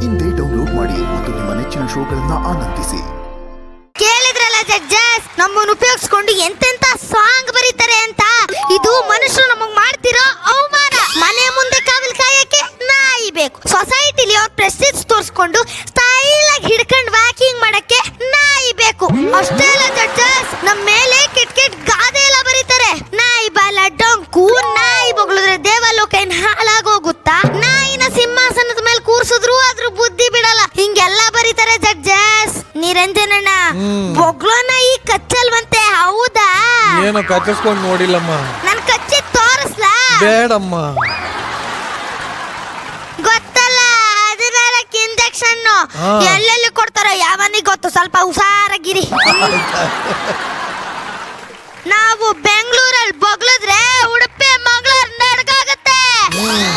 ಇಂದೇ ಡೌನ್ಲೋಡ್ ಮಾಡಿ ಮತ್ತು ನಿಮ್ಮ ನೆಚ್ಚಿನ ಶೋಗಳನ್ನ ಆನಂದಿಸಿ. ಕೇಳಿದ್ರಲ್ಲ ಜಡ್ಜಸ್, ನಮ್ಮನ್ನು ಉಪಯೋಗಿಸ್ಕೊಂಡು ಎಂತೆಂತ ಸಾಂಗ್ ಬರೀತಾರೆ ಅಂತ. ಇದು ಮನುಷ್ಯರು ನಮಗ್ ಮಾಡ್ತಿರೋ ಅವಮಾನ. ಮನೆ ಮುಂದೆ ಕಾವಲ್ ಕಾಯಕ್ಕೆ ನಾಯಿ ಬೇಕು. ಸೊಸೈಟಿಲಿ ಅವ್ರ ಪ್ರೆಸ್ಟೀಜ್ ತೋರಿಸ್ಕೊಂಡು ಸ್ಟೈಲ್ ಆಗಿ ಹಿಡ್ಕೊಂಡು ವ್ಯಾಕಿಂಗ್ ಮಾಡಕ್ಕೆ ನಾಯಿ ಬೇಕು. ಅಷ್ಟೇ ಅಲ್ಲ ಜಡ್ಜಸ್, ನಮ್ಮ ಮೇಲೆ ಕೆಟ್ ಕೆಟ್ ಗಾದೆ ಎಲ್ಲ ಬರೀತಾರೆ. ನಾಯಿ ಬಾಲ ಡೊಂಕು, ನಾಯಿ ಬೊಗಳಿದ್ರೆ ದೇವಲೋಕ ಏನ್ ಹಾಳಾಗೋಗುತ್ತಾ, ನಾಯಿನ ಸಿಂಹಾಸನದ ಮೇಲೆ ಕೂರ್ಸಿದ್ರು ಅದ್ರ ಬುದ್ಧಿ ಬಿಡಲ್ಲ, ಹಿಂಗೆಲ್ಲ ಬರೀತಾರೆ ಜಡ್ಜಸ್. ನಿರಂಜನಣ್ಣ, ಬೊಗ್ಲೋ ನಾಯಿ ಕಚ್ಚಲ್ವಂತೆ, ಹೌದಾ? ಏನು ಕಚ್ಚಿಸ್ಕೊಂಡು ನೋಡಿಲ್ಲಮ್ಮ. ನನ್ ಕಚ್ಚಿ ತೋರಿಸ್ಲಾ? ಬೇಡಮ್ಮ. ಗೊತ್ತಲ್ಲ, 14 ಇಂಜೆಕ್ಷನ್ ಎಲ್ಲೆಲ್ಲಿ ಕೊಡ್ತಾರೋ ಯಾವನಿಗೆ ಗೊತ್ತು. ಸ್ವಲ್ಪ ಹುಷಾರಾಗಿರಿ. ನಾವು ಬೆಂಗಳೂರಲ್ಲಿ ಬೊಗಳಿದ್ರೆ ಉಡುಪಿ ಮಂಗಳೂರು ನಡ್ಗಾಗುತ್ತೆ.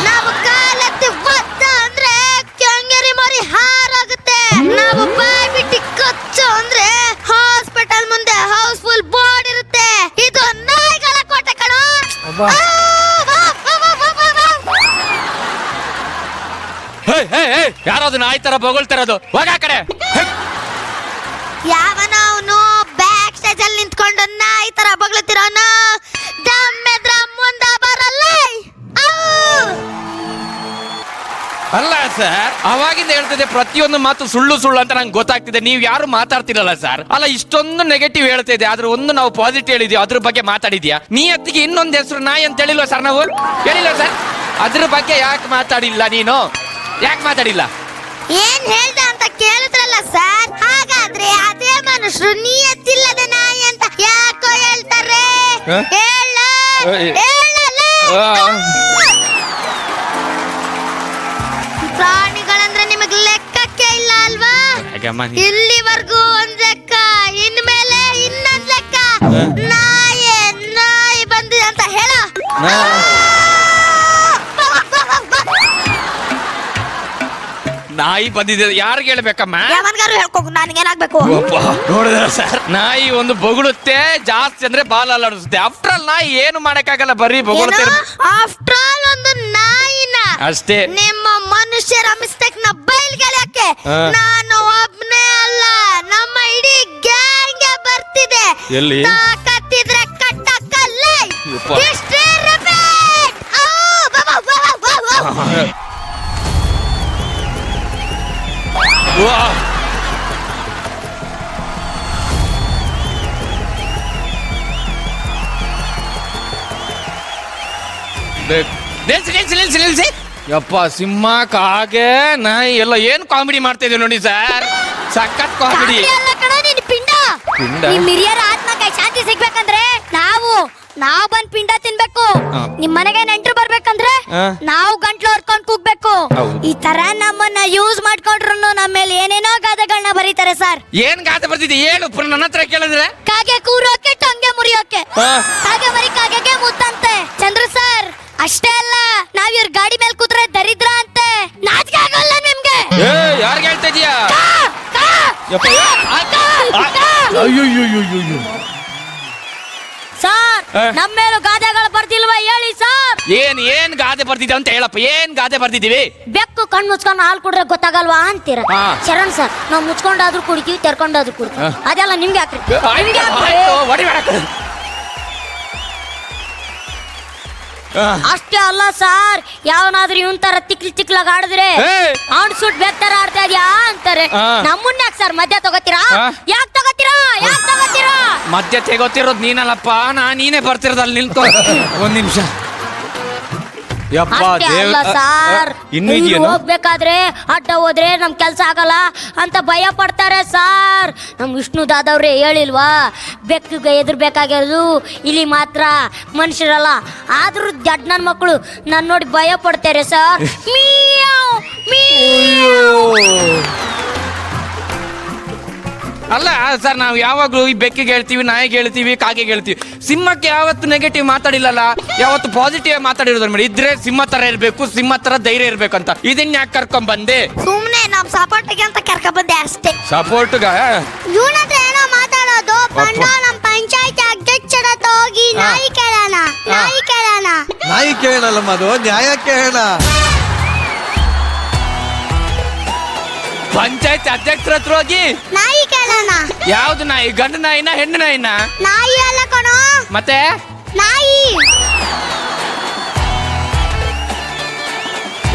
ನಾವು ಕಾಲೆತ್ತಿ ಒತ್ತ ಅಂದ್ರೆ ಕೆಂಗೇರಿ ಮರಿ ಹಾರಾಗುತ್ತೆ. ನಾವು ಬಾಯ್ ಬಿಟ್ಟು ಕಚ್ಚು ಅಂದ್ರೆ ಹಾಸ್ಪಿಟಲ್ ಮುಂದೆ ಹೌಸ್ಫುಲ್ ಬೋರ್ಡ್ ಇರುತ್ತೆ. ಇದು ನಾಯಿಗಳ ಕೋಟೆ ಕಣೋ. ಯಾರಾದ್ರು ನಾಯಿ ತರ ಬೊಗಳ್ತಿರೋದು? ಹೋಗ ಆ ಕಡೆ. ಯಾವನ ಅವನು ಬ್ಯಾಕ್ ಸ್ಟೇಜ್ ಅಲ್ಲಿ ನಿಂತ್ಕೊಂಡು ನಾಯಿ ತರ ಬೊಗಳ್ತಿರೋನು? ದಮ್ಮೆದ್ರ ಮುಂದ ಬರಲ್ಲ. ಅಲ್ಲ ಸರ್, ಅವಾಗಿಂದ ಹೇಳ್ತಿದ್ದೆ ಪ್ರತಿಯೊಂದು ಮಾತು ಸುಳ್ಳು ಸುಳ್ಳು ಅಂತ ನಂಗೆ ಗೊತ್ತಾಗ್ತಿದೆ. ನೀವು ಯಾರು ಮಾತಾಡ್ತಿರಲ್ಲ ಸರ್. ಅಲ್ಲ, ಇಷ್ಟೊಂದು ನೆಗೆಟಿವ್ ಹೇಳ್ತಿದ್ದೆ, ಆದ್ರೆ ಒಂದು ನಾವು ಪಾಸಿಟಿವ್ ಹೇಳಿದ್ವಿ, ಅದ್ರ ಬಗ್ಗೆ ಮಾತಾಡಿದ್ಯಾ? ನೀ ಅತ್ತಿಗೆ ಇನ್ನೊಂದು ಹೆಸರು ನಾಯಿ ಅಂತ ಹೇಳಿಲ್ವ ಸರ್? ನಾವು ಹೇಳಿಲ್ಲ ಸರ್. ಅದ್ರ ಬಗ್ಗೆ ಯಾಕೆ ಮಾತಾಡಿಲ್ಲ ನೀನು? ಯಾಕೆ ಮಾತಾಡಿಲ್ಲ? ಏನ್ ಹೇಳ್ದ ಅಂತ ಕೇಳಿದ್ರಲ್ಲ ಸರ್. ಹಾಗಾದ್ರೆ ಅದೇ ಮನುಷ್ಯರು ನಿಯತ್ತಿಲ್ಲದ ನಾಯಿ ಅಂತ ಯಾಕೋ ಹೇಳ್ತಾರೆ? ಪ್ರಾಣಿಗಳಂದ್ರೆ ನಿಮಗೆ ಲೆಕ್ಕಕ್ಕೆ ಇಲ್ಲ ಅಲ್ವಾ? ಇಲ್ಲಿವರೆಗೂ ಒಂದ್ ಲೆಕ್ಕ, ಇನ್ಮೇಲೆ ಇನ್ನೊಂದ್ ಲೆಕ್ಕ. ನಾಯಿ ಬಂದಿದೆ ಅಂತ ಹೇಳ. ನಾಯಿ ಬಂದಿದೆ ಯಾರಿಗೆ ಹೇಳ್ಬೇಕಮ್ಮ? ಯಾವನ್ಗಾರು ಹೇಳ್ಕೋಗು, ನನಗೇನಾಗ್ಬೇಕು? ನೋಡಿದ್ರ ಸರ್, ನಾಯಿ ಒಂದು ಬೊಗಳುತ್ತೆ, ಜಾಸ್ತಿ ಅಂದ್ರೆ ಬಾಲ ಅಲ್ಲಾಡಿಸುತ್ತೆ. ಆಫ್ಟರ್ ಆಲ್ ನಾಯಿ ಏನು ಮಾಡಕ್ಕಾಗಲ್ಲ, ಬರೀ ಬೊಗಳುತ್ತೆ. ಆಫ್ಟರ್ ಆಲ್ ಒಂದು ನಾಯಿನ ಅಷ್ಟೇ. ನಿಮ್ಮ ಮನುಷ್ಯರ ಮಿಸ್ಟೇಕ್ ನ ಬಯಲ್ಗೆಳೆಯಕ್ಕೆ ನಾನು ಒಬ್ನೇ ಅಲ್ಲ, ನಮ್ಮ ಇಡೀ ಗ್ಯಾಂಗ್ ಬರ್ತಿದೆ. ಎಲ್ಲಿ? ತಾಕತ್ತಿದ್ರೆ ಕಟ್ಟಕ್ಕಲ್ಲ. ಇಷ್ಟೇ ರಿಪೀಟ್. ನಿಲ್ಸಿ. ಯಪ್ಪ, ಸಿಂಹ, ಕಾಗೆ, ನಾಯಿ ಎಲ್ಲ ಏನ್ ಕಾಮಿಡಿ ಮಾಡ್ತಾ ಇದೀವಿ ನೋಡಿ ಸರ್. ಸಖತ್ ಕಾಮಿಡಿ. ನಿಮ್ ಹಿರಿಯರ ಆತ್ಮಕ್ಕೆ ಶಾಂತಿ ಸಿಗ್ಬೇಕಂದ್ರೆ ನಾವು ಬಂದ್ ಪಿಂಡ ತಿನ್ಬೇಕು. ನಿಮ್ ಮನೆಗೆ ನೆಂಟ್ರು ಬರ್ಬೇಕಂದ್ರೆ ನಾವು ಗಂಟ್ಲು ಹೊರ್ಕೊಂಡ್ ಕೂಗ್ಬೇಕು. ಈ ತರ ನಮ್ಮನ್ನ ಯೂಸ್ ಮಾಡ್ಕೊಂಡ್ರು ನಮ್ಮ ಮೇಲೆ ಏನೇನೋ ಗಾದೆಗಳನ್ನ ಬರೀತಾರೆ ಸರ್. ಏನ್ ಗಾದೆ ಬರ್ತಿದೆ ಹೇಳು, ನನ್ನ ಹತ್ರ ಕೇಳಿದ್ರೆ? ಕಾಗೆ ಕೂರೋಕೆ, ಟೊಂಗೆ ಮುರಿಯೋಕೆ. ಕಾಗೆ ಮರಿ ಕಾಗೆಗೆ ಮುತ್ತಂತೆ. ಚಂದ್ರು ಸರ್, ಅಷ್ಟೇ ಅಲ್ಲ, ನಾವ್ ಇವ್ರ ಗಾಡಿ ಮೇಲೆ ಕೂತ್ರೆ ದರಿದ್ರ ಅಂತೆ. ನಾಚಿಕೆ ಆಗಲ್ಲ ನಿಮ್ಗೆ? ಯಾರಿಗೆ ಹೇಳ್ತಾ ಇದೀಯಾ? ಸರ್, ನಮ್ಮ ಮೇಲೂ ಗಾದೆಗಳು ಬರ್ತಿಲ್ವಾ ಹೇಳಿ ಸರ್? ಏನ್ ಗಾದೆ ಬರ್ತಿದೆ ಅಂತ ಹೇಳಪ್ಪ. ಏನ್ ಗಾದೆ ಬರ್ತಿದೀವಿ? ಬೆಕ್ಕು ಕಣ್ ಮುಚ್ಕೊಂಡು ಹಾಲು ಕುಡ್ರೆ ಗೊತ್ತಾಗಲ್ವಾ ಅಂತೀರ. ಶರಣ್ ಸರ್, ನಾವು ಮುಚ್ಕೊಂಡಾದ್ರೂ ಕುಡಿತೀವಿ, ತೆರ್ಕೊಂಡಾದ್ರೂ ಕುಡಿತೀವಿ. ಅದೆಲ್ಲ ನಿಮ್ಗೆ ಯಾಕ್ರಿ? ಅಷ್ಟೇ ಅಲ್ಲ ಸರ್, ಯಾವನಾದ್ರೂ ಇವನ್ ತರ ತಿಕ್ಲಾಗ ಆಡಿದ್ರೆ ಆಡ್ಸುಟ್ ಬೆಕ್ತರ ಆಡ್ತಾ ಇದ್ಯಾ ಅಂತಾರೆ. ನಮ್ಮನ್ನ ಯಾಕೆ ಸರ್ ಮಧ್ಯ ತಗೋತೀರಾ? ಯಾಕೆ ತಗೋತೀರಾ? ಮಧ್ಯ ತೆಗೋತಿರೋದು ನೀನಲ್ಲಪ್ಪ, ನೀನೇ ಬರ್ತಿರೋದಲ್ಲಿ ನಿಲ್ಕೊ. ಒಂದ್ ನಿಮಿಷ. ಹೋಗ್ಬೇಕಾದ್ರೆ ಅಡ್ಡ ಹೋದ್ರೆ ನಮ್ ಕೆಲ್ಸ ಆಗಲ್ಲ ಅಂತ ಭಯ ಪಡ್ತಾರೆ ಸರ್. ನಮ್ ವಿಷ್ಣು ದಾದವ್ರೆ ಹೇಳಿಲ್ವಾ, ಬೆಕ್ಕಿಗೆ ಎದುರ್ಬೇಕಾಗಿರೋದು ಇಲ್ಲಿ ಮಾತ್ರ, ಮನುಷ್ಯರಲ್ಲ. ಆದ್ರೂ ದಡ್ ನನ್ ಮಕ್ಕಳು ನಾನ್ ನೋಡಿ ಭಯ ಪಡ್ತಾರೆ ಸರ್. ಅಲ್ಲ ಸರ್, ನಾವು ಯಾವಾಗ್ಲೂ ಈ ಬೆಕ್ಕಿಗೆ ಹೇಳ್ತೀವಿ, ನಾಯಿಗೆ ಹೇಳ್ತೀವಿ, ಕಾಗೆಗೆ ಹೇಳ್ತೀವಿ. ಸಿಂಹಕ್ಕೆ ಯಾವತ್ತು ನೆಗೆಟಿವ್ ಮಾತಾಡಿಲ್ಲಲ್ಲ, ಯಾವತ್ತು ಪಾಸಿಟಿವ್ ಮಾತಾಡಿರೋದ್ರ ಮೇಲೆ. ಇದ್ರೆ ಸಿಂಹ ತರ ಇರ್ಬೇಕು, ಸಿಂಹ ತರ ಧೈರ್ಯ ಇರ್ಬೇಕಂತ. ಇದನ್ನ ಯಾಕೆ ಕರ್ಕೊಂಡ್ ಬಂದೆ? ಸುಮ್ನೆ ನಮ್ ಸಪೋರ್ಟ್ಗೆ ಅಂತ ಕರ್ಕೊಂಡ್ ಬಂದೆ ಅಷ್ಟೇ. ಸಪೋರ್ಟ್ಗ ಇವನತ್ರ ಏನೋ ಮಾತಾಡೋದು. ನಮ್ ಪಂಚಾಯತ್ ಅಧ್ಯಕ್ಷರ ಹೋಗಿ ನಾಯಿ ಕೇಳೋಣ. ನಾಯಿ ಕೇಳಲ್ಲಮ್ಮ, ಅದು ನ್ಯಾಯ ಕೇಳೋಣ. ಪಂಚಾಯತ್ ಅಧ್ಯಕ್ಷರ ಹತ್ರ ಹೋಗಿ ನಾಯಿ ಕೇಳೋಣ. ಯಾವ್ದು ನಾಯಿ? ಗಂಡು ನಾಯಿನ ಹೆಣ್ಣು ನಾಯಿನ? ನಾಯಿ ಅಲ್ಲ ಕಣೋ, ಮತ್ತೆ ನಾಯಿ.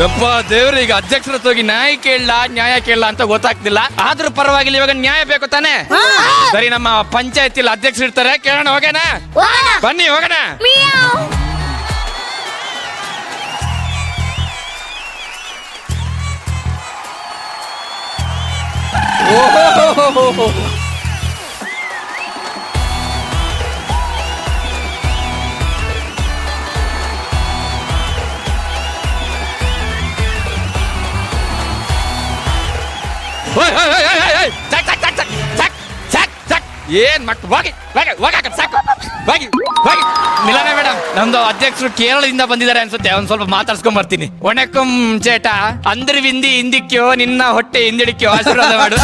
ಯಪ್ಪ ದೇವ್ರ, ಈಗ ಅಧ್ಯಕ್ಷರ ಹತ್ರ ಹೋಗಿ ನಾಯಿ ಕೇಳಲ್ಲ ನ್ಯಾಯ ಕೇಳಲ್ಲ ಅಂತ ಗೊತ್ತಾಗ್ತಿಲ್ಲ. ಆದ್ರೂ ಪರವಾಗಿಲ್ಲ, ಇವಾಗ ನ್ಯಾಯ ಬೇಕು ತಾನೆ? ಸರಿ, ನಮ್ಮ ಪಂಚಾಯತ್ ಅಧ್ಯಕ್ಷರು ಇರ್ತಾರೆ, ಕೇಳೋಣ. ಹೋಗೋಣ, ಬನ್ನಿ ಹೋಗೋಣ. ಏನ್ ಮಕ್ ಹೋಗಿ ಸಾಕು, ಹೋಗಿ ಹೋಗಿ. ಮಿಲನ ಮೇಡಮ್, ನಮ್ದು ಅಧ್ಯಕ್ಷರು ಕೇರಳದಿಂದ ಬಂದಿದ್ದಾರೆ ಅನ್ಸುತ್ತೆ, ಒಂದ್ ಸ್ವಲ್ಪ ಮಾತಾಡ್ಸ್ಕೊಂಡ್ ಬರ್ತೀನಿ. ಒಣಕಂ ಚೇಟ ಅಂದ್ರ ವಿಂದಿ ಹಿಂದಿಕ್ಯೋ, ನಿನ್ನ ಹೊಟ್ಟೆ ಹಿಂದಿಡಿಕ್ಯೋ, ಆಶೀರ್ವಾದ ಮಾಡು.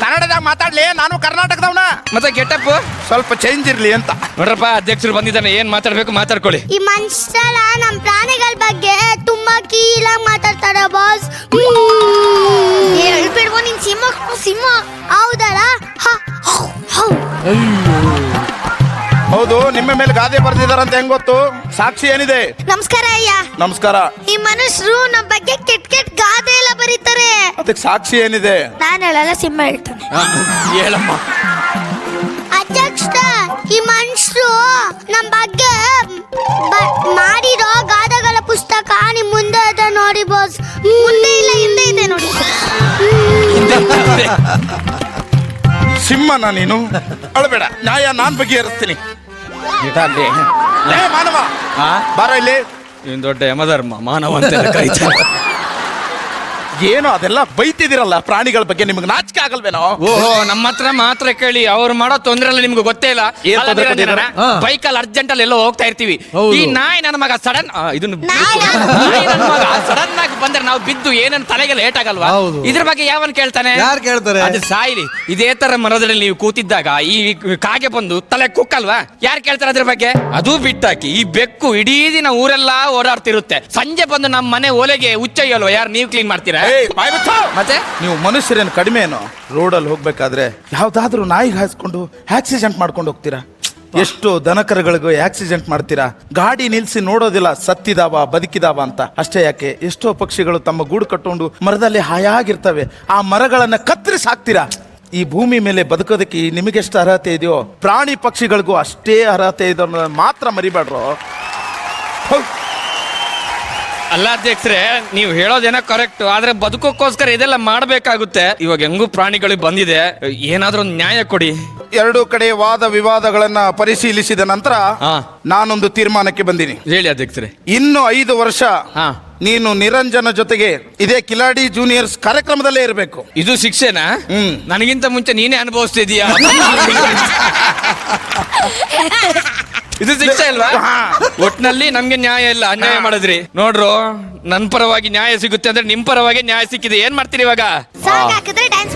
ಕನ್ನಡದಾಗ ಮಾತಾಡ್ಲಿ, ನಾನು ಕರ್ನಾಟಕದವನ. ಮತ್ತೆ ಗೆಟಪ್ ಸ್ವಲ್ಪ ಚೇಂಜ್ ಇರ್ಲಿ ಅಂತ. ನೋಡ್ರಪ್ಪ, ಅಧ್ಯಕ್ಷರು ಬಂದಿದ್ದಾನೆ, ಏನ್ ಮಾತಾಡ್ಬೇಕು ಮಾತಾಡ್ಕೊಳ್ಳಿ. ಈ ಮನುಷ್ಯರ ನಮ್ ಪ್ರಾಣಿಗಳ ಬಗ್ಗೆ ತುಂಬಾ ಕೀಳಾಗಿ ಮಾತಾಡ್ತಾರೆ ಬಾಸ್. ಹೇಳ್ಬಿಡ್ಬೋ, ನಿನ್ ಸಿಂಹ ಹೌದಲ್ಲ? ಹೌದು, ನಿಮ್ಮ ಮೇಲೆ ಗಾದೆ ಬರ್ದಿದಾರಂತ ಹೆಂಗ್ ಗೊತ್ತು? ಸಾಕ್ಷಿ ಏನಿದೆ? ನಮಸ್ಕಾರ ಅಯ್ಯ. ನಮಸ್ಕಾರ. ಈ ಮನುಷ್ಯರು ನಮ್ ಬಗ್ಗೆ ಕೆಟ್ಟ ಕೆಟ್ಟ ಗಾದೆ ಎಲ್ಲ ಬರೀತಾರೆ. ಅದಕ್ಕೆ ಸಾಕ್ಷಿ ಏನಿದೆ? ನಾನು ಹೇಳಲ್ಲ, ಸಿಂಹ ಹೇಳ್ತಾನೆ. ಹೇಳಮ್ಮ. ಅಧ್ಯಕ್ಷ, ಈ ಮನುಷ್ಯರು ನಮ್ ಬಗ್ಗೆ ಮಾಡಿರೋ ಗಾದೆಗಳ ಪುಸ್ತಕ ನಿಮ್ ಮುಂದೆ ಇದೆ ನೋಡಿ ಬಾಸ್. ಮುಂದೆ ಇಲ್ಲ, ಹಿಂದೆ ಇದೆ ನೋಡಿ. ಸಿಂಹನ ನೀನು? ಅಳಬೇಡ, ನ್ಯಾಯ ನಾನ್ ಬಗೆಹರಿಸ್ತೀನಿ. ಮಾನವ ಬಾರ ಇಲ್ಲಿ. ಇನ್ ದೊಡ್ಡ ಯಮಧರ್ಮ ಮಾನವ ಅಂತ ಕರೀತಾರೆ. ಏನು ಅದೆಲ್ಲ ಬೈತಿದಿರಲ್ಲ ಪ್ರಾಣಿಗಳ ಬಗ್ಗೆ, ನಿಮ್ಗೆ ನಾಚಿಕೆ ಆಗಲ್ವೇನೋ? ಓಹೋ, ನಮ್ಮ ಹತ್ರ ಮಾತ್ರ ಕೇಳಿ, ಅವ್ರು ಮಾಡೋ ತೊಂದ್ರೆ ಎಲ್ಲ ನಿಮ್ಗೆ ಗೊತ್ತೇ ಇಲ್ಲ. ಬೈಕಲ್ಲಿ ಅರ್ಜೆಂಟ್ ಅಲ್ಲಿ ಎಲ್ಲೋ ಹೋಗ್ತಾ ಇರ್ತೀವಿ. ಈ ನಾಯಿ ನನ್ನ ಮಗ ಸಡನ್ ಸಡನ್ ಆಗಿ ಬಂದ್ರೆ ನಾವು ಬಿದ್ದು ಏನನ್ನ ತಲೆಗೆಲ್ಲ ಏಟ್ ಆಗಲ್ವಾ? ಇದ್ರ ಬಗ್ಗೆ ಯಾವನ್ ಕೇಳ್ತಾನೆ? ಯಾರು ಕೇಳ್ತಾರೆ? ಅದು ಸಾಯಿಲಿ. ಇದೇ ತರ ಮರದಲ್ಲಿ ನೀವು ಕೂತಿದ್ದಾಗ ಈ ಕಾಗೆ ಬಂದು ತಲೆ ಕುಕ್ಕಲ್ವಾ? ಯಾರು ಕೇಳ್ತಾರೆ ಅದ್ರ ಬಗ್ಗೆ? ಅದು ಬಿಟ್ಟಾಕಿ ಈ ಬೆಕ್ಕು ಇಡೀ ದಿನ ಊರೆಲ್ಲ ಓಡಾಡ್ತಿರುತ್ತೆ. ಸಂಜೆ ಬಂದು ನಮ್ಮ ಮನೆ ಓಲೆಗೆ ಹುಚ್ಚಯ್ಯಲ್ವಾ? ಯಾರು ನೀವು ಕ್ಲೀನ್ ಮಾಡ್ತೀರಾ? ಮತ್ತೆ ನೀವು ಮನುಷ್ಯರೇನು ಕಡಿಮೆ ಏನೋ? ರೋಡಲ್ಲಿ ಹೋಗ್ಬೇಕಾದ್ರೆ ಯಾವ್ದಾದ್ರು ನಾಯಿಗೆ ಹಾಯಿಸ್ಕೊಂಡು ಆಕ್ಸಿಡೆಂಟ್ ಮಾಡ್ಕೊಂಡು ಹೋಗ್ತೀರಾ? ಎಷ್ಟೋ ದನಕರುಗಳಿಗೂ ಆಕ್ಸಿಡೆಂಟ್ ಮಾಡ್ತೀರಾ. ಗಾಡಿ ನಿಲ್ಸಿ ನೋಡೋದಿಲ್ಲ ಸತ್ತಿದಾವ ಬದುಕಿದಾವ ಅಂತ. ಅಷ್ಟೇ ಯಾಕೆ, ಎಷ್ಟೋ ಪಕ್ಷಿಗಳು ತಮ್ಮ ಗೂಡು ಕಟ್ಕೊಂಡು ಮರದಲ್ಲಿ ಹಾಯಾಗಿರ್ತವೆ, ಆ ಮರಗಳನ್ನ ಕತ್ತರಿಸಿ ಹಾಕ್ತೀರಾ. ಈ ಭೂಮಿ ಮೇಲೆ ಬದುಕೋದಕ್ಕೆ ನಿಮಗೆಷ್ಟು ಅರ್ಹತೆ ಇದೆಯೋ, ಪ್ರಾಣಿ ಪಕ್ಷಿಗಳಿಗೂ ಅಷ್ಟೇ ಅರ್ಹತೆ ಇದೆ ಅನ್ನೋದನ್ನ ಮಾತ್ರ ಮರಿಬೇಡ್ರು. ಅಲ್ಲ ಅಧ್ಯಕ್ಷರೇ, ನೀವು ಹೇಳೋದೇನೋ ಕರೆಕ್ಟ್, ಆದ್ರೆ ಬದುಕೋಕ್ಕೋಸ್ಕರ ಇದೆಲ್ಲ ಮಾಡ್ಬೇಕಾಗುತ್ತೆ. ಇವಾಗ ಹೆಂಗೂ ಪ್ರಾಣಿಗಳಿಗೆ ಬಂದಿದೆ, ಏನಾದ್ರೂ ಒಂದು ನ್ಯಾಯ ಕೊಡಿ. ಎರಡೂ ಕಡೆ ವಾದ ವಿವಾದಗಳನ್ನ ಪರಿಶೀಲಿಸಿದ ನಂತರ ನಾನೊಂದು ತೀರ್ಮಾನಕ್ಕೆ ಬಂದೀನಿ. ಹೇಳಿ ಅಧ್ಯಕ್ಷರೇ. ಇನ್ನು 5 ವರ್ಷ ನೀನು ನಿರಂಜನ ಜೊತೆಗೆ ಇದೇ ಕಿಲಾಡಿ ಜೂನಿಯರ್ಸ್ ಕಾರ್ಯಕ್ರಮದಲ್ಲೇ ಇರಬೇಕು. ಇದು ಶಿಕ್ಷೆನಾ? ನನಗಿಂತ ಮುಂಚೆ ನೀನೇ ಅನುಭವಿಸ್ತಿದೀಯಾ? ಇದು ಶಿಕ್ಷೆ ಅಲ್ವಾ? ಒಟ್ನಲ್ಲಿ ನಮ್ಗೆ ನ್ಯಾಯ ಇಲ್ಲ, ಅನ್ಯಾಯ ಮಾಡಿದ್ರಿ. ನೋಡ್ರು, ನನ್ ಪರವಾಗಿ ನ್ಯಾಯ ಸಿಗುತ್ತೆ ಅಂದ್ರೆ ನಿಮ್ ಪರವಾಗಿ ನ್ಯಾಯ ಸಿಕ್ಕಿದೆ. ಏನ್ ಮಾಡ್ತೀರಿ ಇವಾಗ? ಸಾಂಗ್ ಹಾಕಿದ್ರೆ ಡ್ಯಾನ್ಸ್.